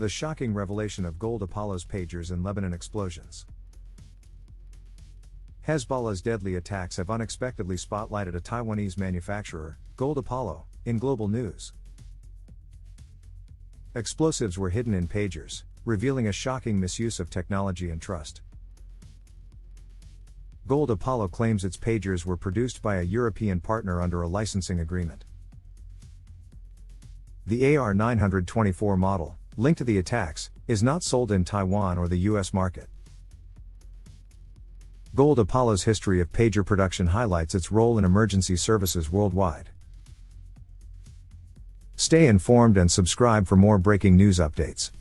The shocking revelation of Gold Apollo's pagers in Lebanon explosions. Hezbollah's deadly attacks have unexpectedly spotlighted a Taiwanese manufacturer, Gold Apollo, in global news. Explosives were hidden in pagers, revealing a shocking misuse of technology and trust. Gold Apollo claims its pagers were produced by a European partner under a licensing agreement. The AR-924 model, linked to the attacks, is not sold in Taiwan or the US market. Gold Apollo's history of pager production highlights its role in emergency services worldwide. Stay informed and subscribe for more breaking news updates.